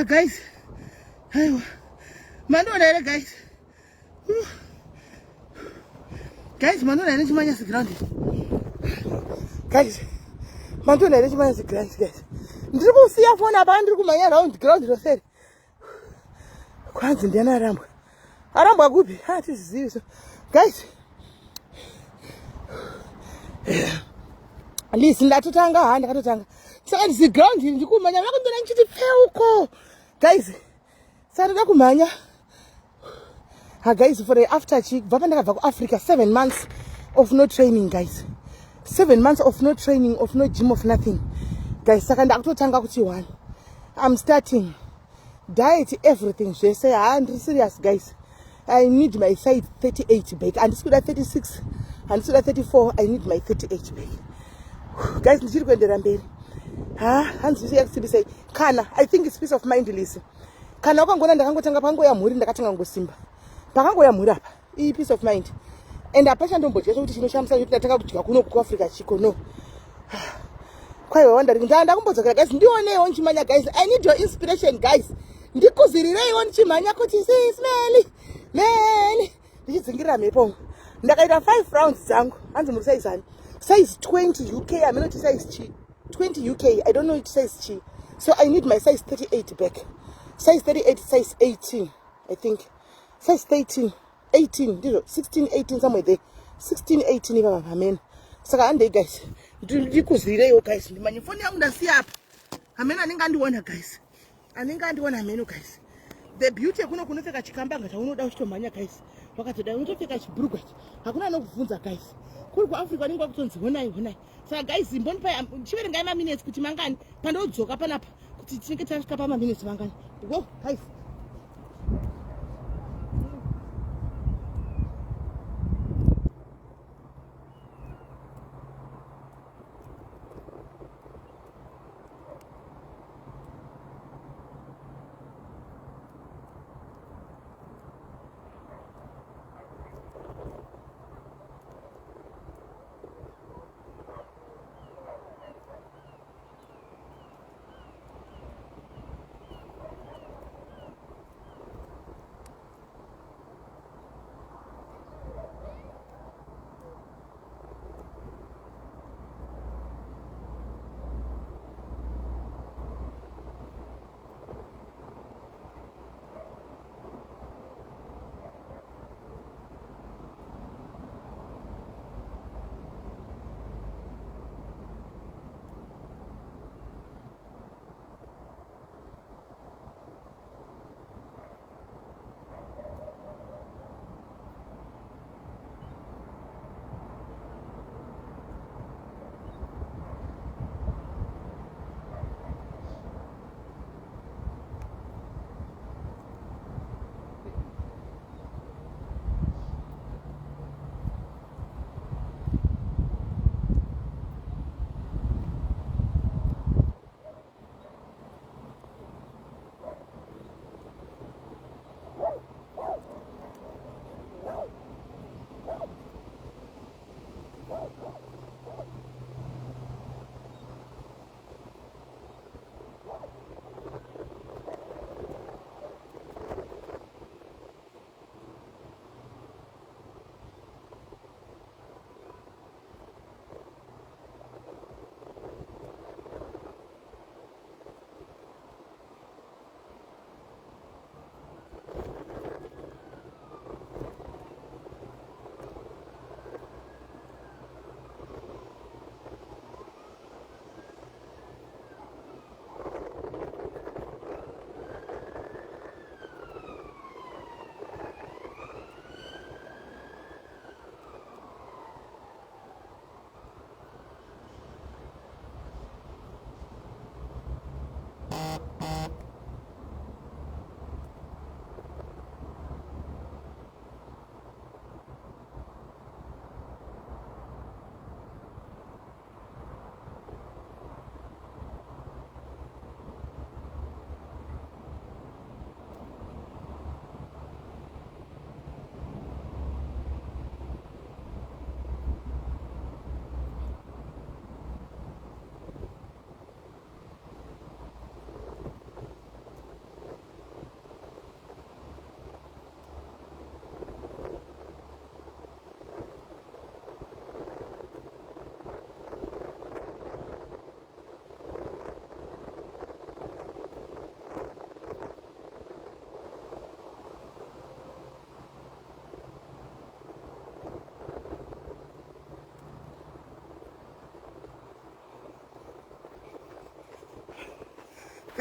Guys. Mandonere guys. Guys, mandonere chimanya ground. Guys. Mandonere chimanya ground guys. Ndiri kusiya phone apa ndiri kumanya round ground roseri. Kwanzi ndiana arambwa. Arambwa kupi? Tizizivi so. Guys. Listen, ndatotanga ndakatotanga. Saka ndizi ground ndikumanya vakundona nchiti peuko. Guys. Sara kumanya. Guys, for the after chick, Africa, 7 months of no training, guys. 7 months of no training, of no gym, of nothing. Guys, second one. I'm starting diet, everything. She say, I'm serious, guys. I need my size 38 bag. And this at 36. And this at 34. I need my 38 bag. Guys, this is going to say, Kana, I think it's peace of mind, listen. Kana wakangona ndakangotanga pango ya muri ndakatanga ngosimba. Pakango ya muri apa. I peace of mind. And apasha ndombodya kuti chinoshamisa kuti ndataka kudya kuno ku Africa chiko no. Kwaiwa wondering ndanda kumbodzoka guys ndionewo nchimanya guys. I need your inspiration guys. Ndikuzirireiwo nchimanya kuti smelly. Man. Ndichidzingira mepo. Ndakaita 5 rounds dzangu. Hanzi muri size ani? Size 20 UK. I mean not size chi. 20 UK. I don't know which size chi. So I need my size 38 back. Size 38, size 18, I think. Size 13, 18, 16, 18, somewhere there. 16, 18, even amen. Saka ande guys. Ndikuzirireiwo guys. Ndimanye phone yangu ndasiya apa. Amen anenge andiona guys. Anenge andiona ameno guys. The beauty kuno kunopfeka chikambanga chaunoda kuchitomhanya guys. Wakatoda unotopfeka chibhurugwa. Hakuna anokubvunza guys. Kuri kuAfrica ninga kutonzi honai. Saka guys mbonipa chiverengai minutes kuti mangani pandodzoka panapa kuti tinenge tasvika pama minutes mangani. Go guys.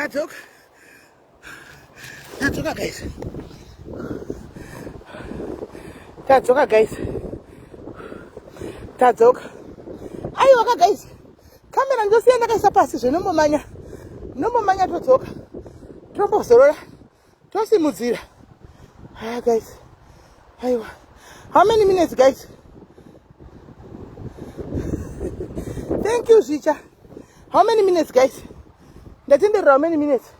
Tadzoka. Tadzoka, guys. Tadzoka, guys. Tadzoka. Aiwa, guys. Kamera ndosiyenda kaisa pasi zvinombomanya. Nombomanya todzoka. Tombozorora. Tosimudzira. Ah, guys. Aiwa. How many minutes, guys? Thank you, Zicha. How many minutes, guys? How many minutes?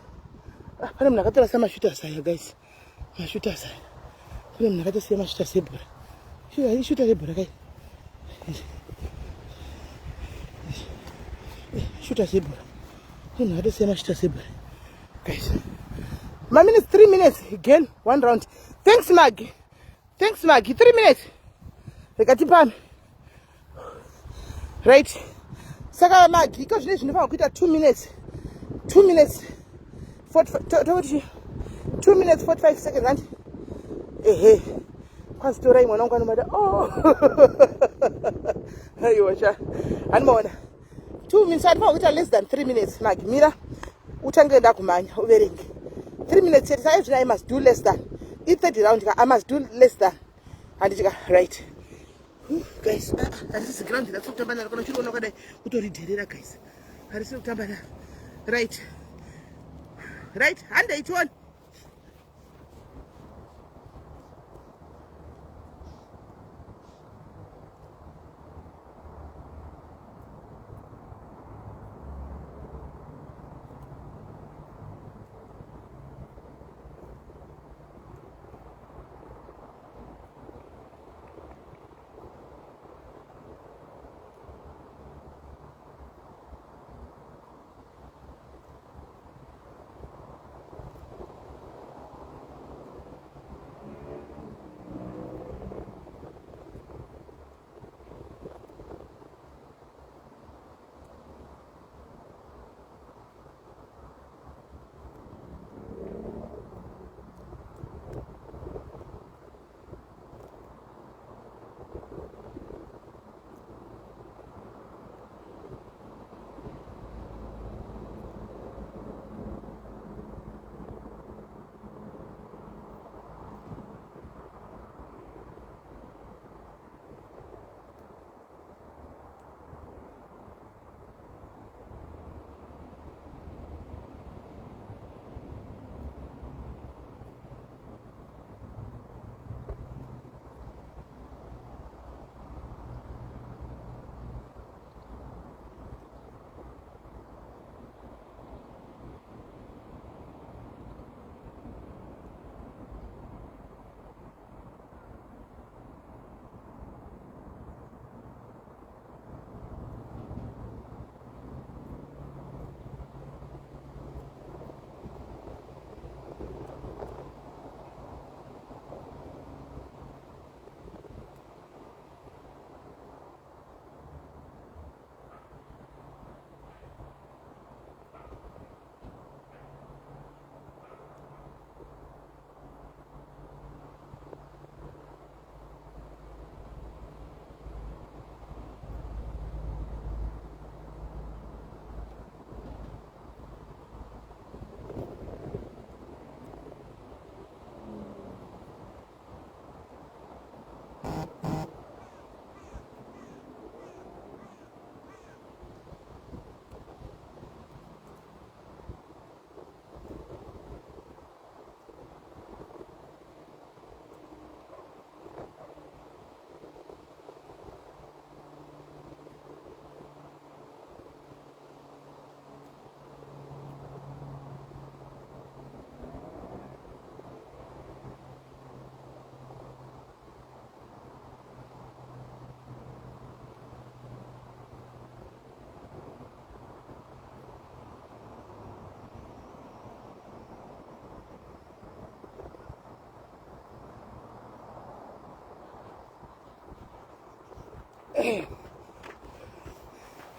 Pane munhu akatora samashuta saya, guys. Mashuta saya. Pane munhu akatosiya mashuta sebhora. Shuta sebhora, guys. Shuta sebhora. Pane munhu akatosiya mashuta sebhora. Guys. My minutes, 3 minutes. Again, 1 round. Thanks, Maggie. 3 minutes. Rekatipami. Right. Saka Maggie, because you know 2 minutes. 2 minutes. 2 minutes 45 seconds, right? Hey. Pastora mwana wangu anamada. Oh. Hey, wacha. Anmona. 2 minutes adva less than 3 minutes. Maggie, mira. Utangenda kumanya uverenge. 3 minutes I must do less than. If 30 round I must do less than. And right. Guys, that is ground that's what I'm going to know. Guys, that is what right. Right, and it one.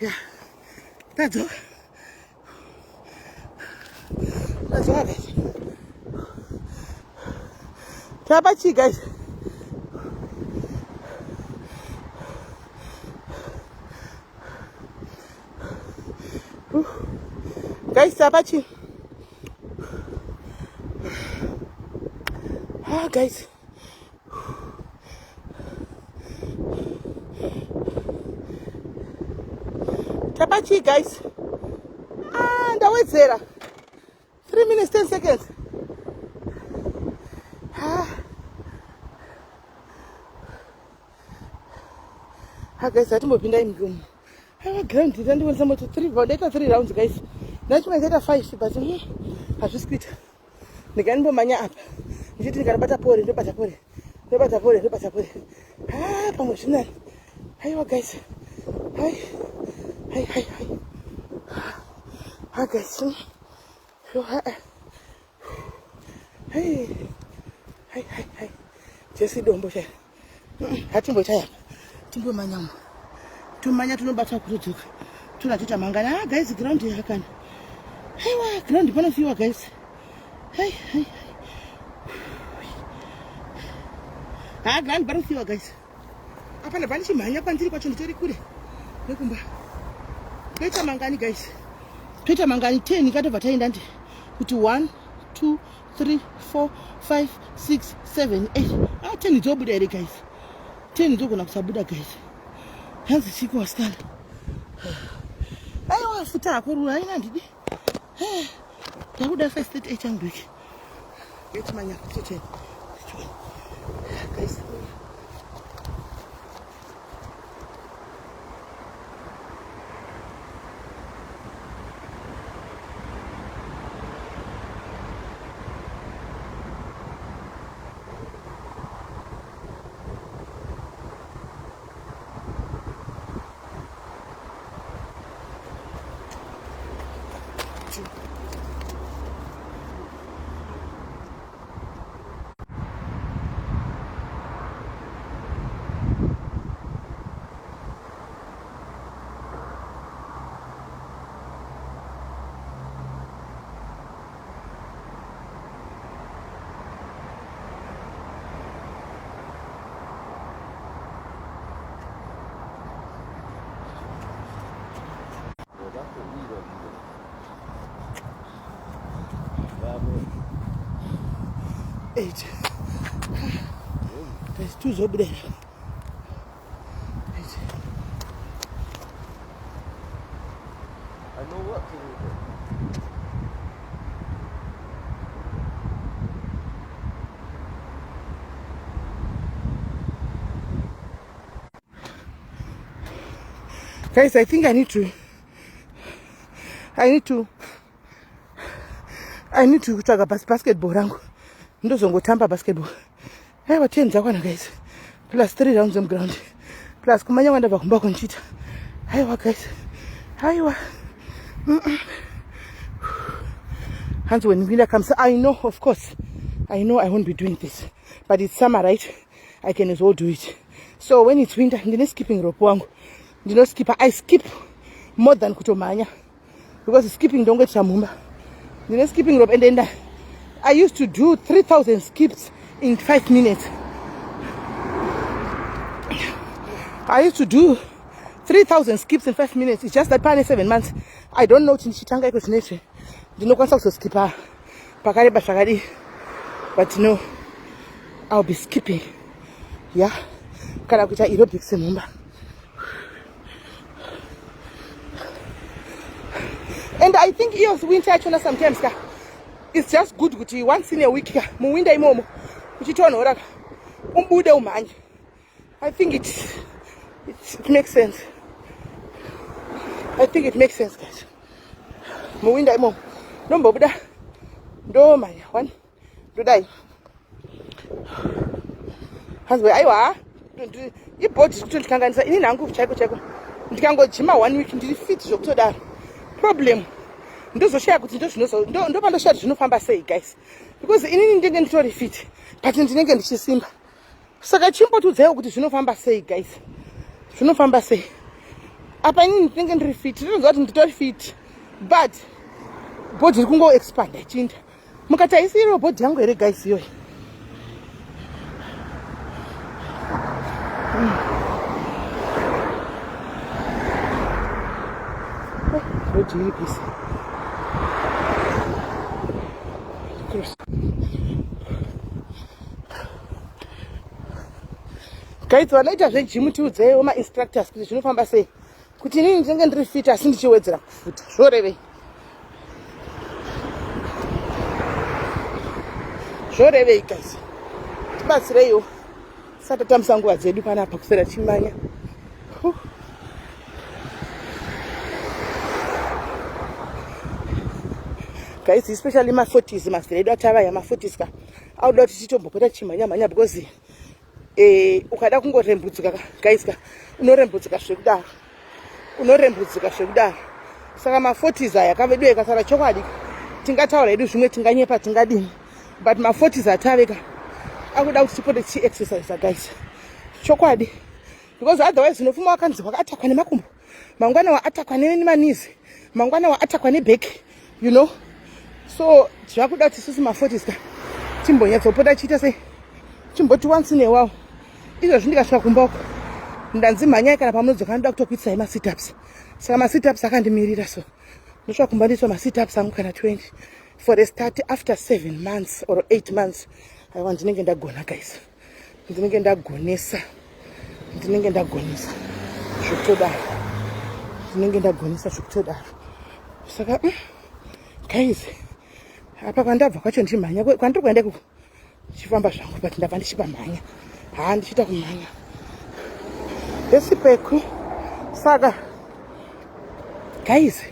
Yeah, that's all. That's all it. Tabachi, guys. Guys, Tabachi. guys. Tapachi, guys. And away there. 3 minutes, 10 seconds. Guys, I don't know if I have a ground. I don't want someone to 3 rounds, guys. That's why I said 5, but I just quit. The gun bomb mania up. You didn't get a better port, the better port, the better port, the better port. Promotional. Hi, guys. Hi. Hi, guys. Hey. Jesse, don't push it. I think we're tired. Timbo manyam. Tumanya tunobata kurutuk. Tunatita mangana. Guys, ground here can. Hey, ground depend on you guys. Hey. Ground baru you guys. Apa na banishi manya pantiri kwa chonditori kule. Nekumba. Tweta mangani guys. Tweta mangani 10 kato vataenda ndi. Kuti 1 2 3 4 5 6 7 8. 10 izobuda ere guys. 10 izogona kusabuda guys. Hanzi chiko wastani. Aiwa futa akorura ina ndidi. Tabuda first 8 yangu wiki. Get manya kuti 10. Guys. Eight. There's 2 over there. 8. I know what to do. Guys, I think I need to talk about basketball rangu. Ndozongotamba basketball. I have 10 zakwana guys. Plus 3 rounds on ground. Plus kumanya wanda vakumba konchita. Aiwa guys. Aiwa. Hands when winter comes, I know, of course. I know I won't be doing this. But it's summer, right? I can as well do it. So when it's winter, I'm skipping rope wangu. I skip more than kutomanya. Because skipping don't get samumba. Skipping rope and then I used to do 3,000 skips in 5 minutes. I used to do 3,000 skips in 5 minutes. It's just that past 7 months. I don't know chitanga iko chineche. Dino kwanza kuskipper. Pakari bashagari. But no, I'll be skipping. Yeah. Kana kuita aerobics mumba. And I think EOS winter actually sometimes it's just good kuti once in a week mu winter imomo uchitona ora umbude umanye. I think it makes sense. I think it makes sense guys. Mu winter imomo nombo buda ndo manya 1 do dai hazwe aiwa ibody kutokanganisa ini nangu chaiko ndikangojima 1 week ndiri fit zvokutodaro problem ndozoshaya kuti ndo pandoshaya zvinofamba sei guys, because inini ndenge nditori fit but ndinenge ndichisimba. Saka chimbotudzaiwo kuti zvinofamba sei guys, zvinofamba sei apa inini ndinenge ndiri fit. Ndinoziva kuti nditori fit but body iri kungo expand ichinda. Mukati haisiro body yangu here guys iyoyi. Please. Cross. guys vanoita zvejimu tiudzeiwo mainstructors kuti zvinofamba sei kuti inini ndinenge ndiri fit asi ndichiwedzera kufuta zvorevei guys tibatsireiwo satatamisa nguva dzedu panapa kusera chimanya guys especially ma40s mazera edu atavaya ma40s ka auda kuti titombopota chimhanya because ukada kungorembudzika guys ka unorembudzika zvekudaro saka ma40s aya kavedu ikasara chokwadi tingataura hedu zvimwe tinganyepa tingadini but ma40s ataveka akuda kuti tipote tichiexercise guys chokwadi because otherwise unofuma wakanzi wakatakwa nemakumbo mangwana waatakwa nemanizi mangwana waatakwa neback you know so zvakuda kuti isusu ma40s ka timbonyatsopota chiita sei chimboti once in a while izvozvi ndikasvika kumba uko ndanzi mhanyai kana pamunodzoka ndoda kutokuitisai masitups saka masitups akandimirira so ndosvika kumba ndiitwa masitups angu kana 20 for a start after 7 months or 8 months aiwa ndinenge ndagona guys ndinenge ndagonesa zvekutodaro saka guys apa kwandabva kwacho ndichimhanya kwandiri kuenda ndichifamba zvangu but ndabva ndichipamhanya ndichiita kumhanya esipeku saka guys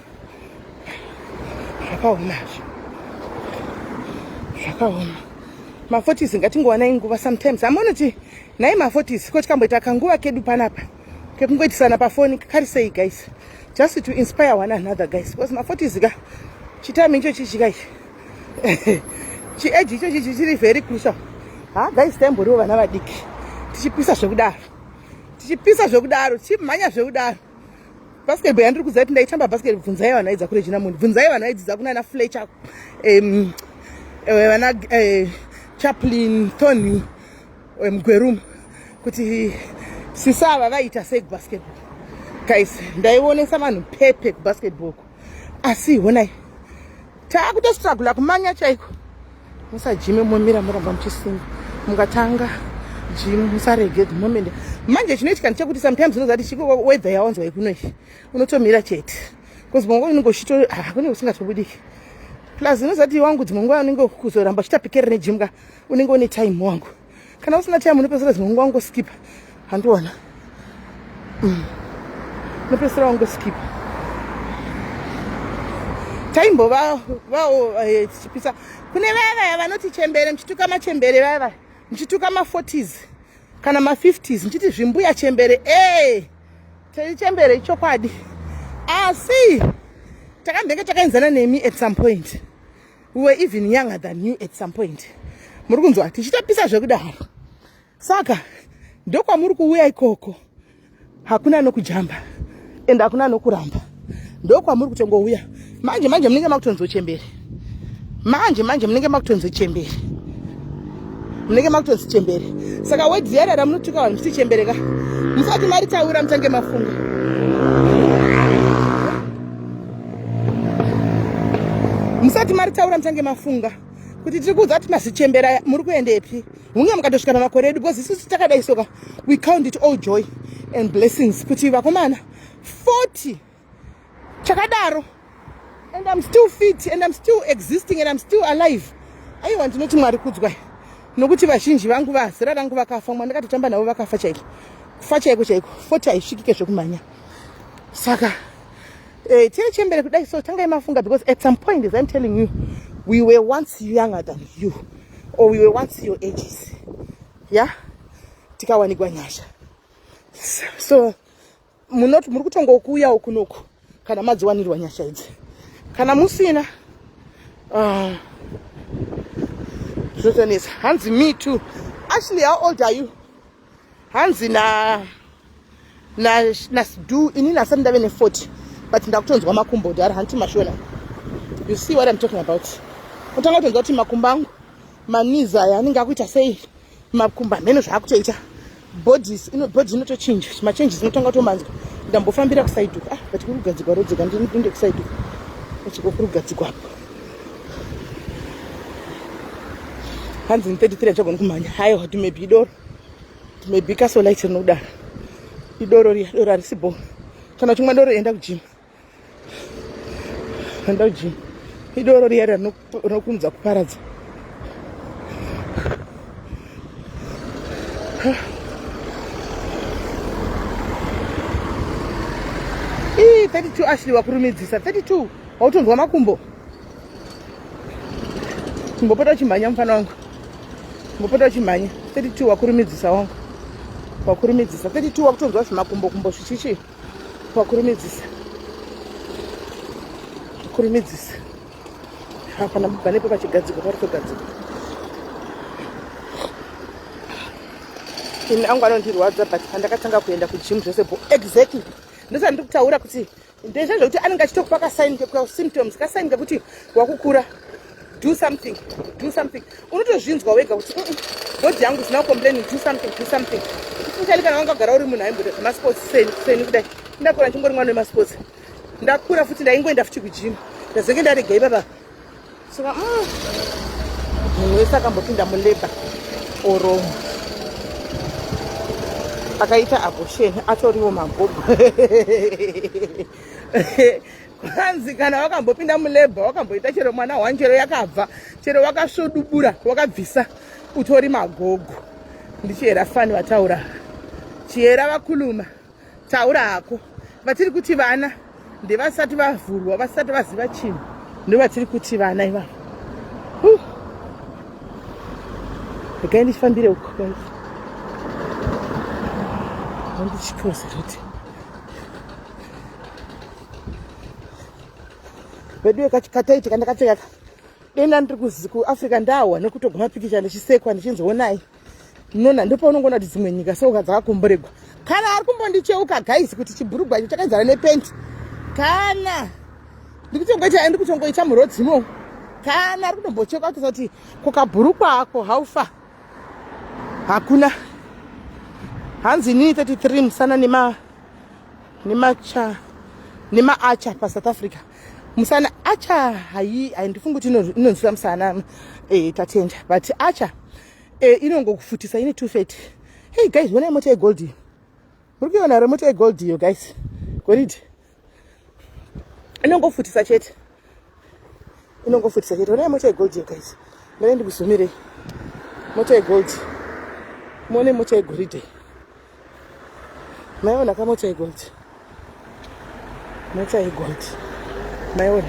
zvakaoma ma40s ngatingowanai nguva sometimes amonoti nai ma40s ko tikamboita kanguva kedu panapa kekungoitisana pafoni kari sei guys just to inspire one another guys because ma40s ka chitami icho chichikai chieji icho chichi chiri very crucial guys taimboriwo vana vadiki tichipisa zvekudaro tichimhanya zvekudaro basketball yandiri kuziva kuti ndaitamba basketball bvunzai vana idza kure Jinamundi bvunzai vana idzidza kunana Fletcher vana Chaplin Tony Mgwerum kuti sisava vaita sei basketball guys ndaionesa vanhu pepe basketball asi honai taakutostrugula kumanya chaiko musajime momira muramba muchisimba mukatanga jimu musarege the moment manje chinoitika ndechekuti sometimes unozati chiko weather yawanzwa ikuno unotomira chete because mongo unenge uchito kune usingatobudiki plus unozati wangu dzimongo unenge kuzoramba chitapikerera nejimu ka unenge une time wangu kana usina time unopesera dzimongo wangu skipa handiona unopesera wangu skipa taimbo vao tichipisa kune vaya vanoti chembere mchituka machembere vaya mchituka ma40s kana ma50s mchiti zvimbuya chembere tiri chembere chokwadi asi takambenge takaenzana nemi at some point we were even younger than you at some point muri kunzwa tichitapisa zvekudaro saka ndokwamuri kuuya ikoko hakuna nokujamba ende hakuna nokuramba ndokwamuri kutongouya manje munenge makutonzo chembere manje munenge makutonzo chembere saka wedzi yarara munotuka vanhu musi chembere ka musati maritaura mutange mafunga kuti tiri kuudza kuti masichembera muri kuendepi hunge mukatosvika pamakore edu because isusu takadai soka we count it all joy and blessings kuti vakomana 40 chakadaro and I'm still fit and I'm still existing and I'm still alive. Aiwa ndinoti Mwari kudzwa nokuti vazhinji vangu vazera rangu vakafa mwana ndakatotamba navo vakafa chaiko kufa chaiko 40 aisvikike zvekumhanya saka tiri chembere kudai so tangai mafunga because at some point as I'm telling you we were once younger than you or we were once your ages tikawanikwa nyasha so muri kutongokuuya ukunoku kana madziwanirwa nyasha idzi kana musina zvotonesa hanzi me too actually how old are you hanzi na do inini asati ndave ne40 but ndakutonzwa makumbo ndari hanti mashona you see what I'm talking about utanga kutonzwa kuti makumbo angu manizi aya anenge akuita sei makumbo amene zvaakutoita body inotochinja machanges inotanga kutomanzwa ndambofambira kusaiduka but kuri kugadzikwa rodzika ndinde kusaiduka uchiko kuri kugadzikwapo hanzi 33 achagona kumhanya hayi wati maybe idoro Timebika so light rinodaro. Idoro riya, doro harisibo. Kana chimwa doro enda kujima. Enda kujima. Idoro riya rinokunza kuparadza. 32 Ashley wakurumidzisa 32 wautonzwa makumbo. Chimbopota uchimhanya mufana wangu. Chimbopota uchimhanya 32 wakurumidzisa wangu. Wakurumidzisa 32 wakutonzwa zvimakumbo zvichichi. Wakurumidzisa. Wakurumidzisa. Hapana panepo pachigadziko parikugadzikwa. Ini angu anondirwadza but pandakatanga kuenda kugym zvose exactly. Ndosati ndikutaura kuti ndezvo zvekuti anenge achitokupa kasign kekuti symptoms kasign kekuti wakukura. Do something. Unotozvinzwa wega kuti body yangu isina complaining, do something. Especially kana wanga gara uri munhu aimboita zvemasports seni kudai. Ndakura ndichingori mwana wemasports. Ndakura futi ndaingoenda futi kugym. Ndazenge ndaregei baba. Saka munhu wese akambopinda muleba oro akaita abortion atoriwo magogo. Hanzi kana wakambopinda muleba wakamboita chero mwana wanjero yakabva chero wakasvodubura wakabvisa utori magogo. Ndichera fani vataura chiera vakuluma taura hako vatiri kuti vana ndevasati vavhurwa vasati vaziva chinhu ndovatiri kuti vana ivavo. Regai ndichifambire uko ndichikoza kuti vedu kachikataiti kandakapfeka denda ndiri kuAfrica ndawa nekutogwa mapikicha ndichisekwa ndichinzoonai nona ndipo unongoona kuti dzimwe nyika soka dzakakomboregwa. Kana ari kumbondicheuka guys kuti chibhurugwa icho chakazara nepenti kana ndikutongoita murodzimo kana ari kutombocheuka kuti kuti kukabhurukwa ako haufa hakuna. Hanzi ni 33 musana nema acha pa South Africa. Musana acha handifungi kuti inonzwa musana tatenja but acha inongokufutisa ine too fat. Hey guys, when I motor gold muri kuona remote gold yo guys gold inongofutisa chete when I motor gold yo guys mene ndikusumire motor gold mone motor gold maiona kama motor gold maiona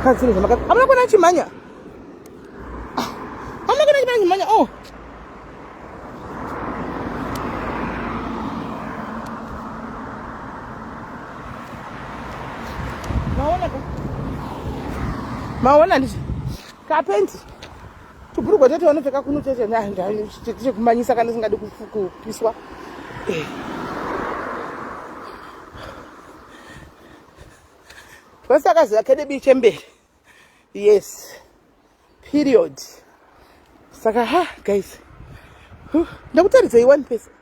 kazini kama amna kuna chimanya oh maona ndicho kapenti tubhurugwa tete vanopfeka kuno tete chekumanyisa kana singadi kupiswa. Vasakaziva kede chemberi. Yes. Period. Saka guys. Ndakutaridzai one person.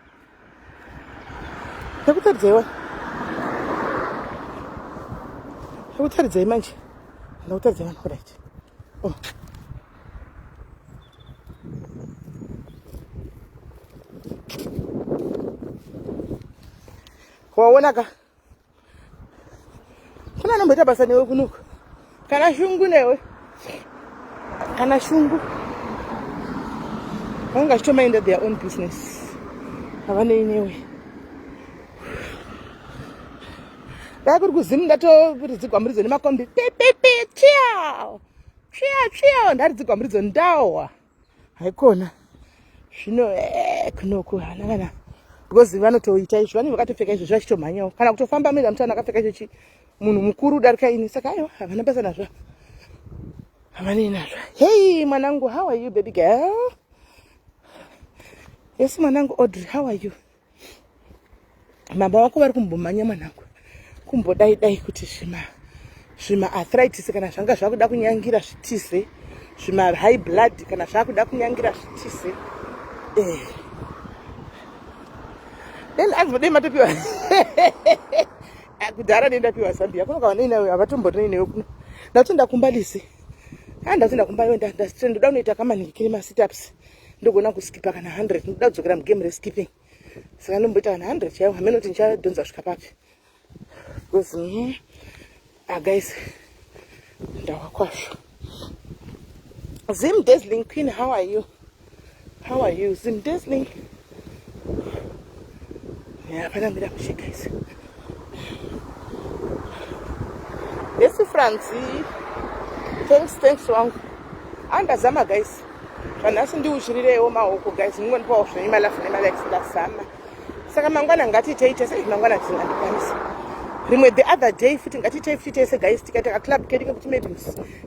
Ndakutaridzai manje. Ndakutaridzai one right. Oh. Waonaka kuna nomboita basa newe kunuko kana shungu newe kana shungu vanga chitomainda their own business havane newe ndakuri kuzimu ndatorizigwa muridzo nemakombi pepepe chiao ndaridzigwa ndawa haikona zvino kunoko hanakana because vanotoita izvo vanenge vakatopfeka izvo vachitomhanyawo kana kutofamba mega mutana akapfeka ichochi munhu mukuru darika ini saka aiwa havana basa nazvo havane nazvo. Hey mwanangu, how are you baby girl? Yes mwanangu Audrey, how are you? Mamba wako vari kumbomhanya mwanangu kumbodai kuti zvima arthritis kana zvanga zvakuda kunyangira zvitise zvima high blood kana zvakuda kunyangira zvitise then azvodei matopiwa kudhara nendapiwa Zambia kuno kaona inawe havatombotori newe kuno ndakuti ndakumbalise handatoenda kumba yo ndoda kunoita kamaningi kiri masitups ndogona kuskipa kana 100 ndoda kudzokera mugame reskipping saka ndomboita kana 100 chaiwo hamene kuti ndichadhonza kusvika papi because guys ndawa kwazvo. Zim Dazzling Queen, how are you? How are you? Zim Dazzling. Yeah, but I'm going to guys. Yes, Francie. Thanks, Wang. And Azama, guys. But nothing do with the maoko, guys. I'm going to go for my life and my legs last summer. So I'm going to get it. I'm going to remember the other day, fitting at it, guys, to get a club getting up to maybe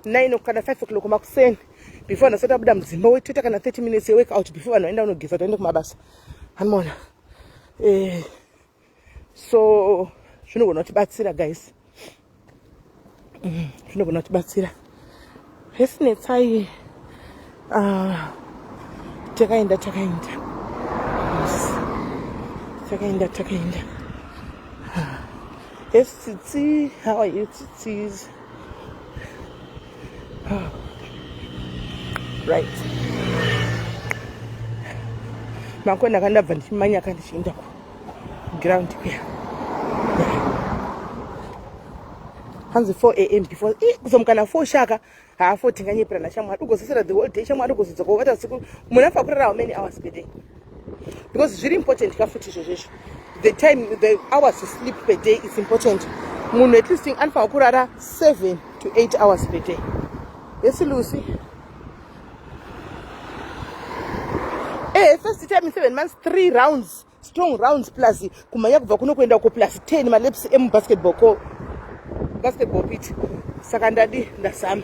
9 or 5 o'clock. Maxen before I set up them. Zimbo, it took 30 minutes to wake out before I went down to give at the end of my bus. And more. So, you know, not bad, guys. You know, not bad. Isn't it? I Takainda. Yes, Titi, how are you, Titis? Oh. Right. Makona kanda vanti manya kandi shinda ground here. Hanzi 4 a.m. before kuzomukana 4 shaka hafu tinganye prana shamwa ugosesera the whole day shamwa ugosedzoko vata siku munafa kurara how many hours per day, because it's really important kafuti izvozvo. The hours to sleep per day is important. Munhu at least anfa kurara 7 to 8 hours per day. Yes, Lucy. First time in 7 months, 3 rounds, strong rounds plus kumanya kubva kuno kuenda ku plus 10 maleps basketball pitch. Saka ndasama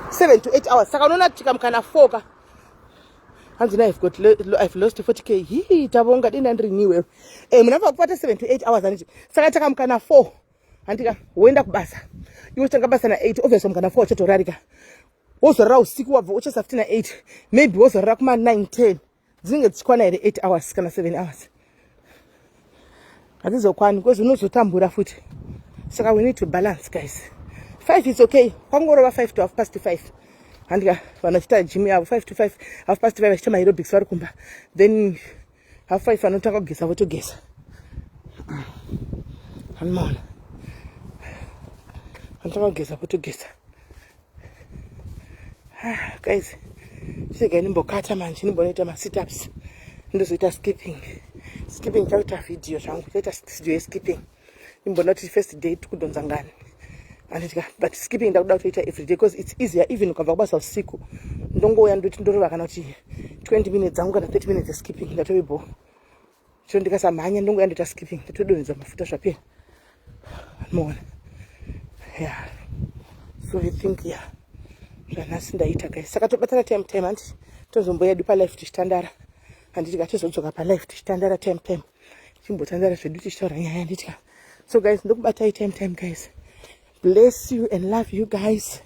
7 to 8 hours. Saka unoona tikamukana 4 ka. Hanzi now I've lost 40k. Hii tabonga dina ndirinewe. Munafa kupata 7 to 8 hours aniti. Saka takamukana 4. Andika uenda kubasa. Iwe tanga basa na 8 obviously mukana 4 chatorarika. Wozorara usiku wabva uchasafuna 8. Maybe wozorara kuma 9 10. Dzinenge dzichikwana ere 8 hours kana 7 hours. Hatizokwani because unozotambura futi. Saka we need to balance, guys. 5 is okay. Kwangorova 5 to 5:30. Andika vanachita gym yavo 5 to 5:30 vachita aerobics vari kumba. Then 5:30 vanotanga kugeza votogeza. Hanmona. Vanotanga kugeza votogeza. Guys, chega nimbokata manje nimbonoita ma sit ups. Ndozoita skipping chaita video zvangu chaita studio skipping. Nimbonoti first day tikudonza ngani. But skipping ndakuda kuita every day because it's easier even ukabva kubasa usiku. Ndongouya ndoti ndorova kana kuti 20 minutes dzangu kana 30 minutes skipping ndatoibo. Chiro ndikasamhanya ndongouya ndoita skipping ndatodonhedza mafuta zvapera. Unoona. Yeah. So I think yeah. Zvanhasi ndaita, guys. Saka tobatana time anti tozomboyedu palife tichitandara. Handiti katizodzoka palife tichitandara time timbotandara zvedu tichitaura nyaya nditika. So guys, ndokubatai time guys. Bless you and love you guys.